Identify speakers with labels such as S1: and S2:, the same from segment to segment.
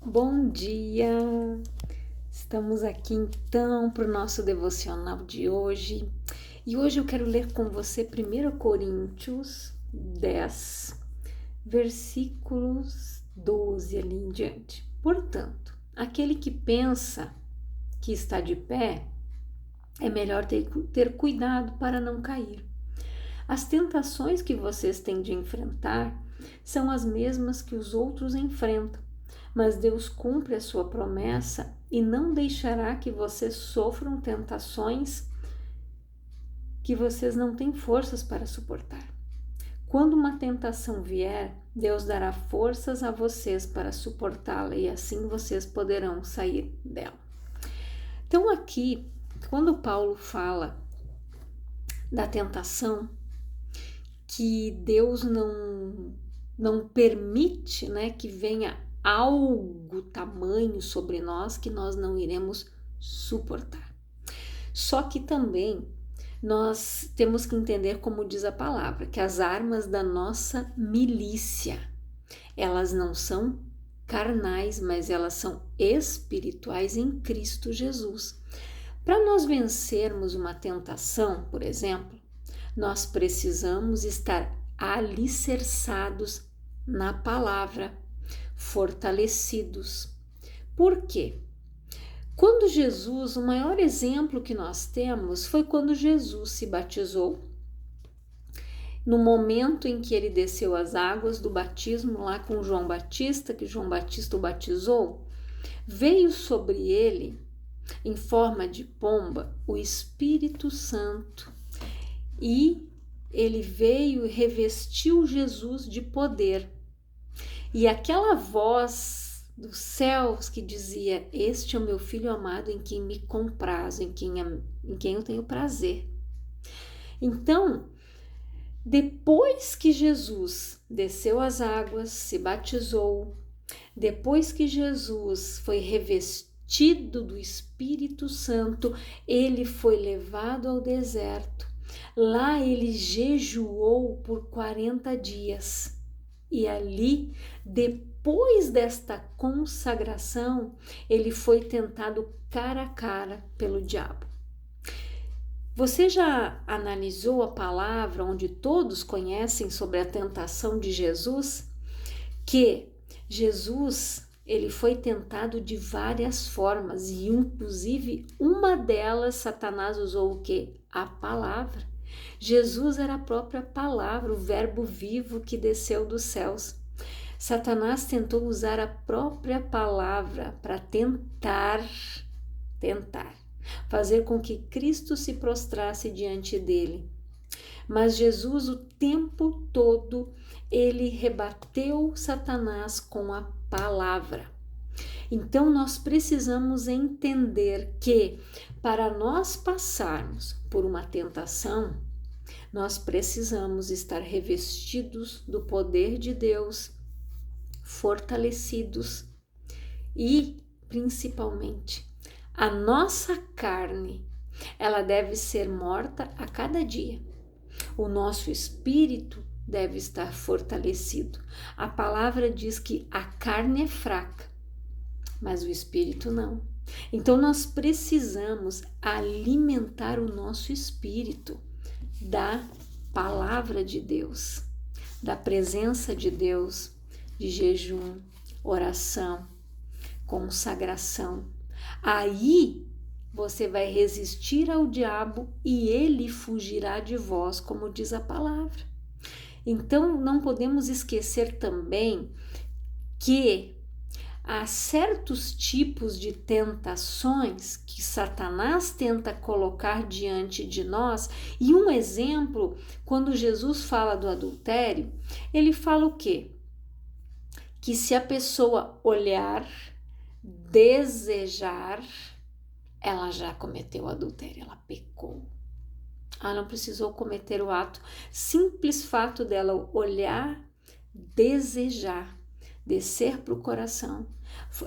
S1: Bom dia! Estamos aqui então para o nosso devocional de hoje. E hoje eu quero ler com você 1 Coríntios 10, versículos 12 ali em diante. Portanto, aquele que pensa que está de pé, é melhor ter cuidado para não cair. As tentações que vocês têm de enfrentar são as mesmas que os outros enfrentam, mas Deus cumpre a sua promessa e não deixará que vocês sofram tentações que vocês não têm forças para suportar. Quando uma tentação vier, Deus dará forças a vocês para suportá-la e assim vocês poderão sair dela. Então aqui, quando Paulo fala da tentação, que Deus não permite, né, que venha algo tamanho sobre nós que nós não iremos suportar. Só que também nós temos que entender, como diz a palavra, que as armas da nossa milícia, elas não são carnais, mas elas são espirituais em Cristo Jesus. Para nós vencermos uma tentação, por exemplo, nós precisamos estar alicerçados na palavra, fortalecidos. Por quê? Quando Jesus, o maior exemplo que nós temos foi quando Jesus se batizou. No momento em que ele desceu as águas do batismo lá com João Batista, que João Batista o batizou, veio sobre ele, em forma de pomba, o Espírito Santo. E ele veio e revestiu Jesus de poder. E aquela voz dos céus que dizia: "Este é o meu filho amado em quem me comprazo, em quem eu tenho prazer". Então, depois que Jesus desceu as águas, se batizou, depois que Jesus foi revestido do Espírito Santo, ele foi levado ao deserto. Lá ele jejuou por 40 dias e ali, depois desta consagração, ele foi tentado cara a cara pelo diabo. Você já analisou a palavra onde todos conhecem sobre a tentação de Jesus? Que Jesus, ele foi tentado de várias formas e inclusive uma delas Satanás usou o quê? A palavra. Jesus era a própria palavra, o verbo vivo que desceu dos céus. Satanás tentou usar a própria palavra para tentar fazer com que Cristo se prostrasse diante dele. Mas Jesus, o tempo todo, ele rebateu Satanás com a palavra. Então, nós precisamos entender que, para nós passarmos por uma tentação, nós precisamos estar revestidos do poder de Deus, fortalecidos e, principalmente, a nossa carne, ela deve ser morta a cada dia. O nosso espírito deve estar fortalecido. A palavra diz que a carne é fraca, mas o espírito não. Então nós precisamos alimentar o nosso espírito da palavra de Deus, da presença de Deus, de jejum, oração, consagração. Aí você vai resistir ao diabo e ele fugirá de vós, como diz a palavra. Então, não podemos esquecer também que há certos tipos de tentações que Satanás tenta colocar diante de nós. E um exemplo, quando Jesus fala do adultério, ele fala o quê? Que se a pessoa olhar, desejar, ela já cometeu adultério, ela pecou. Ela não precisou cometer o ato, simples fato dela olhar, desejar, descer para o coração,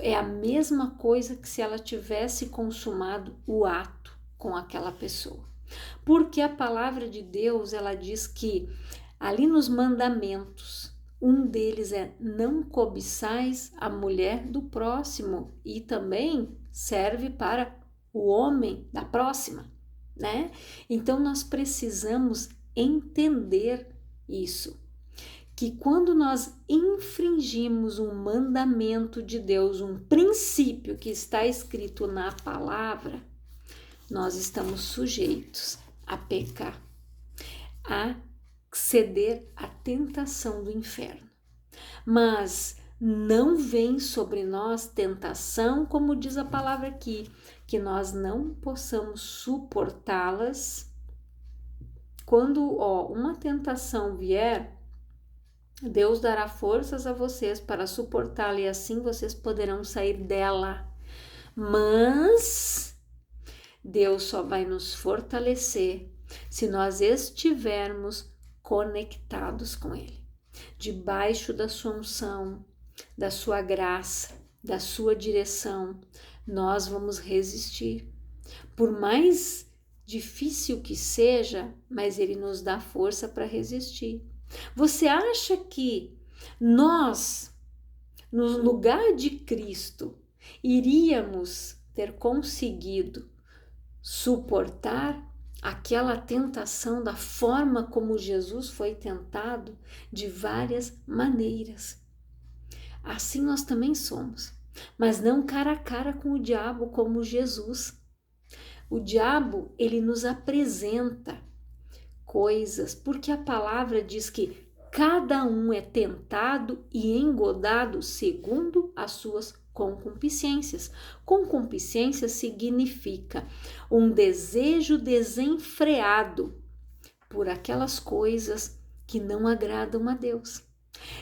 S1: é a mesma coisa que se ela tivesse consumado o ato com aquela pessoa. Porque a palavra de Deus, ela diz que ali nos mandamentos, Um deles é: não cobiçais a mulher do próximo, e também serve para o homem da próxima, né? Então nós precisamos entender isso, que quando nós infringimos um mandamento de Deus, um princípio que está escrito na palavra, nós estamos sujeitos a pecar, a ceder à tentação do inferno. Mas não vem sobre nós tentação, como diz a palavra aqui, que nós não possamos suportá-las. Quando uma tentação vier, Deus dará forças a vocês para suportá-la e assim vocês poderão sair dela. Mas Deus só vai nos fortalecer se nós estivermos conectados com Ele, debaixo da sua unção, da sua graça, da sua direção. Nós vamos resistir. Por mais difícil que seja, mas Ele nos dá força para resistir. Você acha que nós, no lugar de Cristo, iríamos ter conseguido suportar aquela tentação da forma como Jesus foi tentado? De várias maneiras. Assim nós também somos, mas não cara a cara com o diabo como Jesus. O diabo, ele nos apresenta coisas, porque a palavra diz que cada um é tentado e engodado segundo as suas concupiscências. Concupiscência significa um desejo desenfreado por aquelas coisas que não agradam a Deus.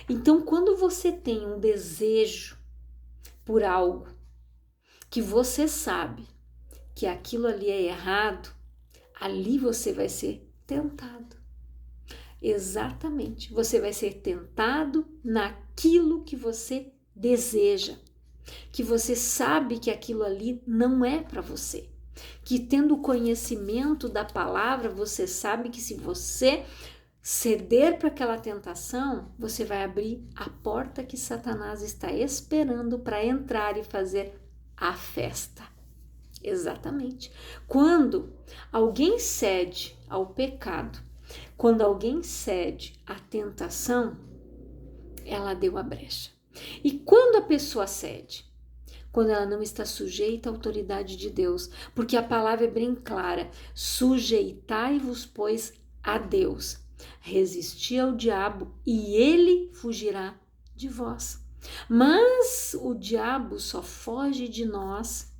S1: Então, quando você tem um desejo por algo que você sabe que aquilo ali é errado, ali você vai ser tentado. Exatamente, você vai ser tentado naquilo que você deseja, que você sabe que aquilo ali não é para você, que tendo conhecimento da palavra, você sabe que se você ceder para aquela tentação, você vai abrir a porta que Satanás está esperando para entrar e fazer a festa. Exatamente. Quando alguém cede ao pecado, quando alguém cede à tentação, ela deu a brecha. E quando a pessoa cede? Quando ela não está sujeita à autoridade de Deus, porque a palavra é bem clara: sujeitai-vos, pois, a Deus, resisti ao diabo e ele fugirá de vós. Mas o diabo só foge de nós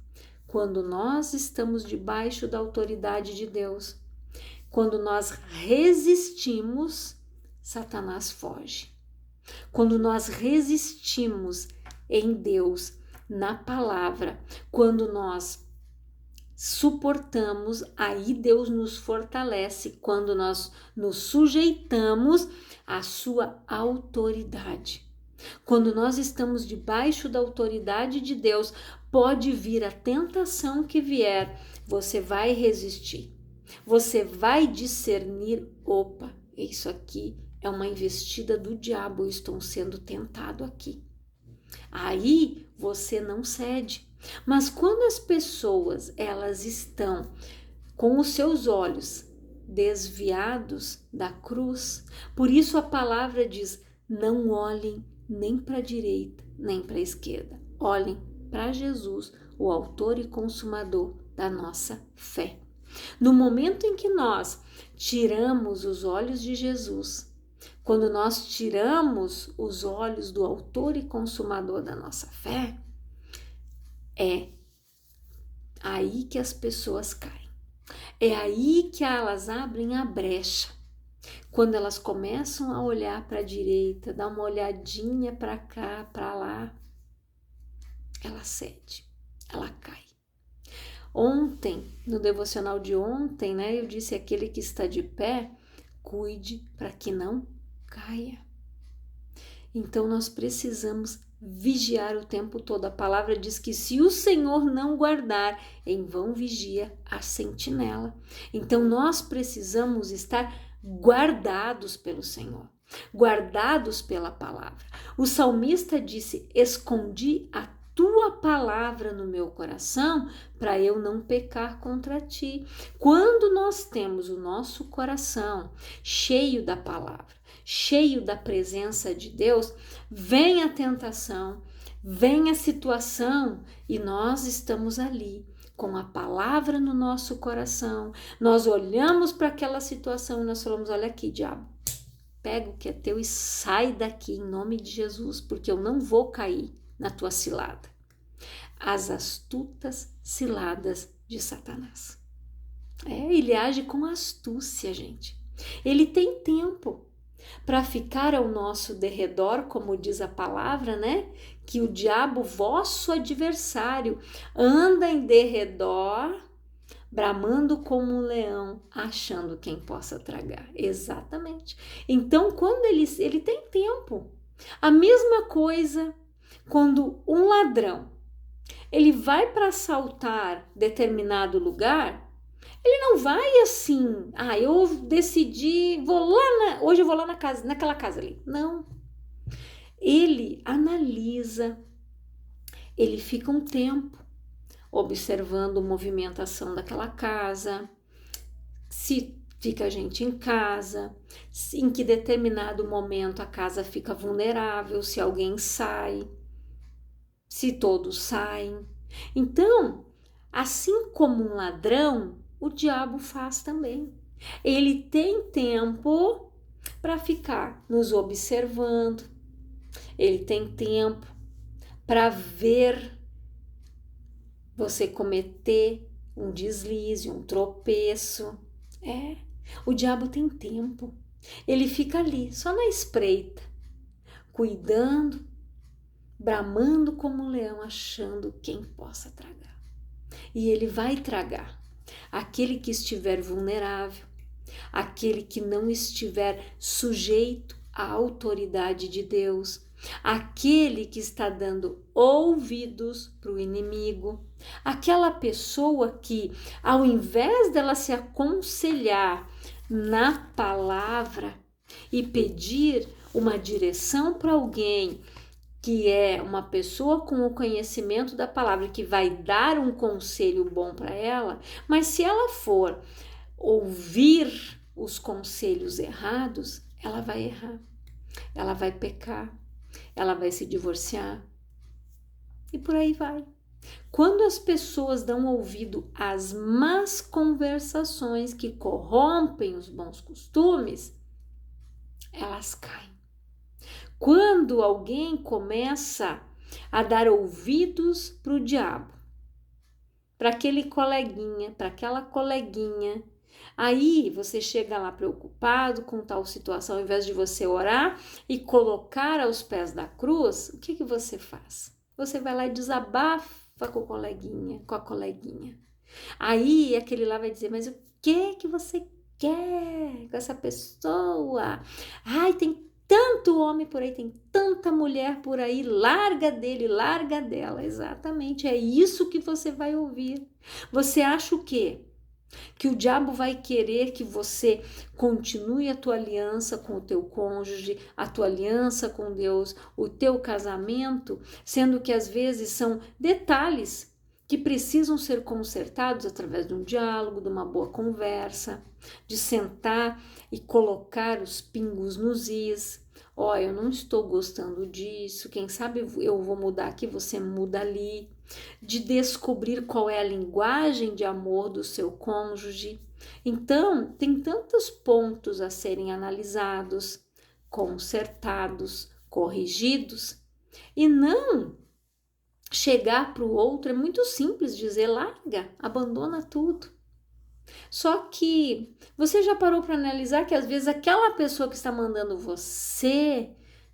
S1: quando nós estamos debaixo da autoridade de Deus. Quando nós resistimos, Satanás foge. Quando nós resistimos em Deus, na palavra, quando nós suportamos, aí Deus nos fortalece, quando nós nos sujeitamos à sua autoridade. Quando nós estamos debaixo da autoridade de Deus, pode vir a tentação que vier, você vai resistir. Você vai discernir: opa, isso aqui é uma investida do diabo, eu estou sendo tentado aqui. Aí você não cede. Mas quando as pessoas, elas estão com os seus olhos desviados da cruz, por isso a palavra diz: não olhem nem para a direita, nem para a esquerda. Olhem para Jesus, o autor e consumador da nossa fé. No momento em que nós tiramos os olhos de Jesus, quando nós tiramos os olhos do autor e consumador da nossa fé, é aí que as pessoas caem. É aí que elas abrem a brecha. Quando elas começam a olhar para a direita, dar uma olhadinha para cá, para lá, ela cede, ela cai. Ontem, no devocional de ontem, eu disse: aquele que está de pé, cuide para que não caia. Então nós precisamos vigiar o tempo todo. A palavra diz que se o Senhor não guardar, em vão vigia a sentinela. Então nós precisamos estar guardados pelo Senhor. guardados pela palavra. O salmista disse: escondi a tua palavra no meu coração para eu não pecar contra ti. Quando nós temos o nosso coração cheio da palavra, cheio da presença de Deus, vem a tentação, vem a situação e nós estamos ali com a palavra no nosso coração. Nós olhamos para aquela situação e nós falamos: olha aqui, diabo, pega o que é teu e sai daqui em nome de Jesus, porque eu não vou cair na tua cilada. As astutas ciladas de Satanás. Ele age com astúcia, gente. Ele tem tempo para ficar ao nosso derredor, como diz a palavra, né? Que o diabo, vosso adversário, anda em derredor, bramando como um leão, achando quem possa tragar. Exatamente. Então, quando ele tem tempo. A mesma coisa quando um ladrão, ele vai para assaltar determinado lugar, ele não vai assim: eu decidi, hoje eu vou lá naquela casa ali. Não. Ele analisa, ele fica um tempo observando a movimentação daquela casa, se fica gente em casa, em que determinado momento a casa fica vulnerável, se alguém sai, se todos saem. Então, assim como um ladrão, o diabo faz também. Ele tem tempo para ficar nos observando, ele tem tempo para ver você cometer um deslize, um tropeço. O diabo tem tempo. Ele fica ali, só na espreita, cuidando, bramando como um leão, achando quem possa tragar. E ele vai tragar aquele que estiver vulnerável, aquele que não estiver sujeito à autoridade de Deus, aquele que está dando ouvidos para o inimigo, aquela pessoa que, ao invés dela se aconselhar na palavra e pedir uma direção para alguém que é uma pessoa com o conhecimento da palavra, que vai dar um conselho bom para ela, mas se ela for ouvir os conselhos errados, ela vai errar, ela vai pecar, ela vai se divorciar e por aí vai. Quando as pessoas dão ouvido às más conversações que corrompem os bons costumes, elas caem. Quando alguém começa a dar ouvidos para o diabo, para aquele coleguinha, para aquela coleguinha, aí você chega lá preocupado com tal situação, ao invés de você orar e colocar aos pés da cruz, o que você faz? Você vai lá e desabafa com o coleguinha, com a coleguinha. Aí aquele lá vai dizer: mas o que você quer com essa pessoa? Ai, tem tanto homem por aí, tem tanta mulher por aí, larga dele, larga dela. Exatamente, é isso que você vai ouvir. Você acha o quê? Que o diabo vai querer que você continue a tua aliança com o teu cônjuge, a tua aliança com Deus, o teu casamento, sendo que às vezes são detalhes que precisam ser consertados através de um diálogo, de uma boa conversa, de sentar e colocar os pingos nos is. Eu não estou gostando disso, quem sabe eu vou mudar aqui, você muda ali. De descobrir qual é a linguagem de amor do seu cônjuge. Então, tem tantos pontos a serem analisados, consertados, corrigidos, e não chegar para o outro. É muito simples dizer: larga, abandona tudo. Só que você já parou para analisar que às vezes aquela pessoa que está mandando você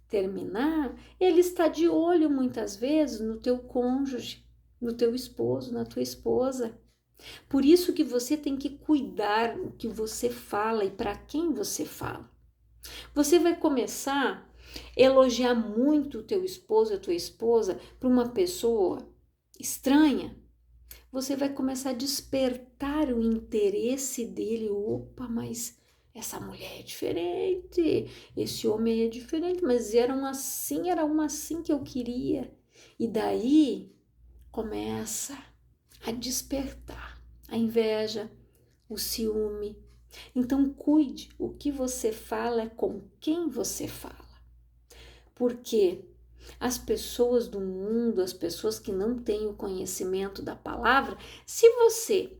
S1: terminar, ele está de olho muitas vezes no teu cônjuge, no teu esposo, na tua esposa. Por isso que você tem que cuidar o que você fala e para quem você fala. Você vai começar a elogiar muito o teu esposo, a tua esposa, para uma pessoa estranha. Você vai começar a despertar o interesse dele. Opa, mas essa mulher é diferente, esse homem é diferente, mas era uma assim que eu queria. E daí começa a despertar a inveja, o ciúme. Então cuide, o que você fala é com quem você fala. Porque as pessoas do mundo, as pessoas que não têm o conhecimento da palavra, se você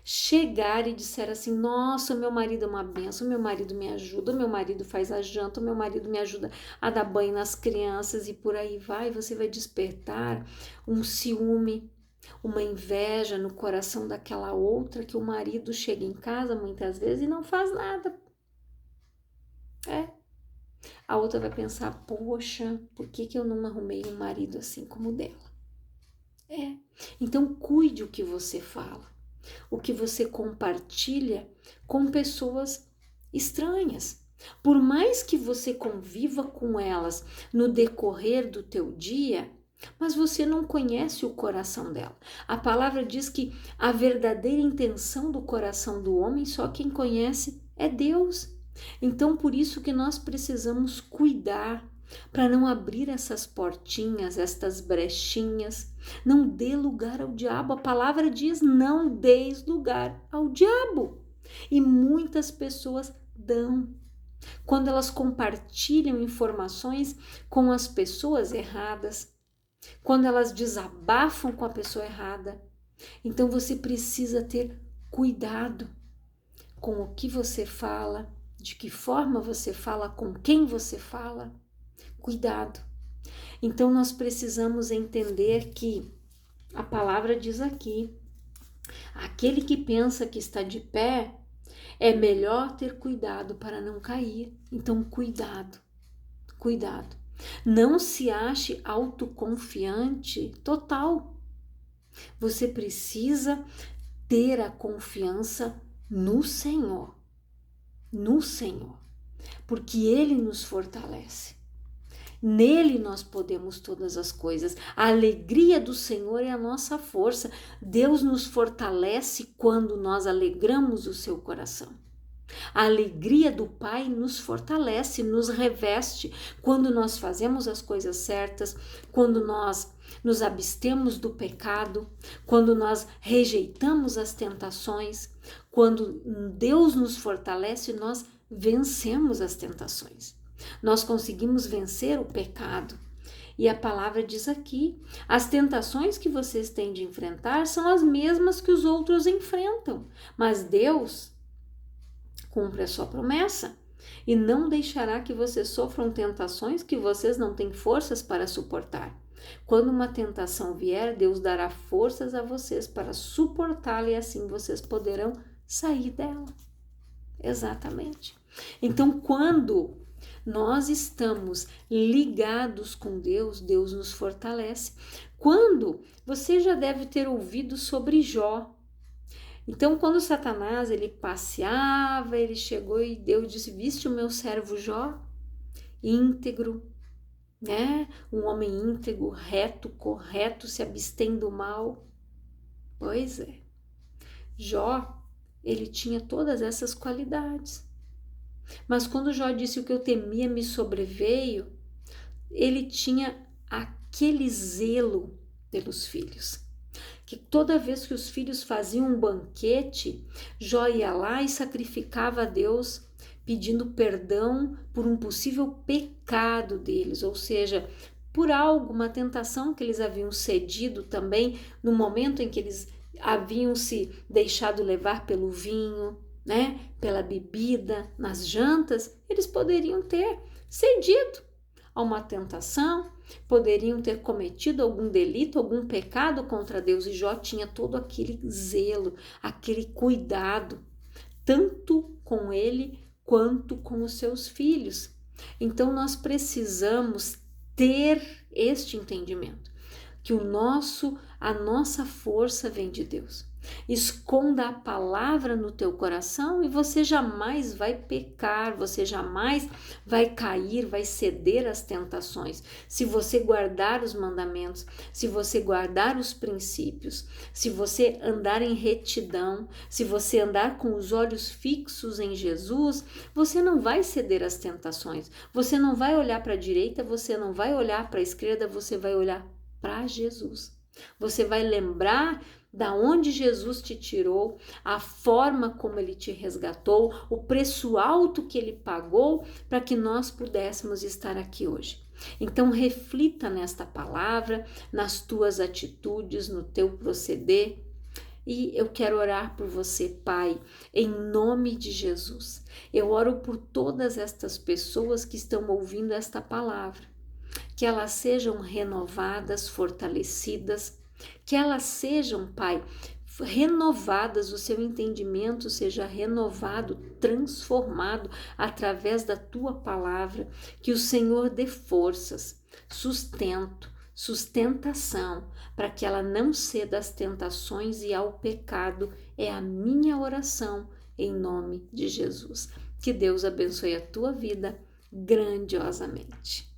S1: chegar e disser assim, nossa, meu marido é uma benção, meu marido me ajuda, meu marido faz a janta, meu marido me ajuda a dar banho nas crianças e por aí vai, você vai despertar um ciúme, uma inveja no coração daquela outra que o marido chega em casa muitas vezes e não faz nada. A outra vai pensar, poxa, por que eu não arrumei um marido assim como o dela? Então cuide o que você fala, o que você compartilha com pessoas estranhas. Por mais que você conviva com elas no decorrer do teu dia, mas você não conhece o coração dela. A palavra diz que a verdadeira intenção do coração do homem só quem conhece é Deus. Então, por isso que nós precisamos cuidar para não abrir essas portinhas, estas brechinhas. Não dê lugar ao diabo. A palavra diz: não deis lugar ao diabo. E muitas pessoas dão. Quando elas compartilham informações com as pessoas erradas, quando elas desabafam com a pessoa errada. Então você precisa ter cuidado com o que você fala, de que forma você fala, com quem você fala. Cuidado. Então nós precisamos entender que a palavra diz aqui, aquele que pensa que está de pé, é melhor ter cuidado para não cair. Então cuidado, cuidado. Não se ache autoconfiante total. Você precisa ter a confiança no Senhor, porque Ele nos fortalece. Nele nós podemos todas as coisas. A alegria do Senhor é a nossa força. Deus nos fortalece quando nós alegramos o seu coração. A alegria do Pai nos fortalece, nos reveste quando nós fazemos as coisas certas, quando nós nos abstemos do pecado, quando nós rejeitamos as tentações, quando Deus nos fortalece, nós vencemos as tentações. Nós conseguimos vencer o pecado. E a palavra diz aqui, as tentações que vocês têm de enfrentar são as mesmas que os outros enfrentam, mas Deus cumpre a sua promessa e não deixará que vocês sofram tentações que vocês não têm forças para suportar. Quando uma tentação vier, Deus dará forças a vocês para suportá-la e assim vocês poderão sair dela. Exatamente. Então, quando nós estamos ligados com Deus, Deus nos fortalece. Quando você já deve ter ouvido sobre Jó. Então, quando Satanás ele passeava, ele chegou e Deus disse: viste o meu servo Jó? Íntegro, né? Um homem íntegro, reto, correto, se abstém do mal. Pois é. Jó, ele tinha todas essas qualidades. Mas quando Jó disse: o que eu temia me sobreveio, ele tinha aquele zelo pelos filhos. Que toda vez que os filhos faziam um banquete, Jó ia lá e sacrificava a Deus, pedindo perdão por um possível pecado deles, ou seja, por algo, uma tentação que eles haviam cedido também no momento em que eles haviam se deixado levar pelo vinho, né, pela bebida, nas jantas, eles poderiam ter cedido a uma tentação, poderiam ter cometido algum delito, algum pecado contra Deus, e Jó tinha todo aquele zelo, aquele cuidado, tanto com ele quanto com os seus filhos. Então nós precisamos ter este entendimento, que a nossa força vem de Deus. Esconda a palavra no teu coração e você jamais vai pecar, você jamais vai cair, vai ceder às tentações. Se você guardar os mandamentos, se você guardar os princípios, se você andar em retidão, se você andar com os olhos fixos em Jesus, você não vai ceder às tentações. Você não vai olhar para a direita, você não vai olhar para a esquerda, você vai olhar para Jesus. Você vai lembrar da onde Jesus te tirou, a forma como ele te resgatou, o preço alto que ele pagou para que nós pudéssemos estar aqui hoje. Então reflita nesta palavra, nas tuas atitudes, no teu proceder. E eu quero orar por você, Pai, em nome de Jesus. Eu oro por todas estas pessoas que estão ouvindo esta palavra, que elas sejam renovadas, fortalecidas, que elas sejam, Pai, renovadas, o seu entendimento seja renovado, transformado através da tua palavra, que o Senhor dê forças, sustento, sustentação, para que ela não ceda às tentações e ao pecado. É a minha oração em nome de Jesus. Que Deus abençoe a tua vida grandiosamente.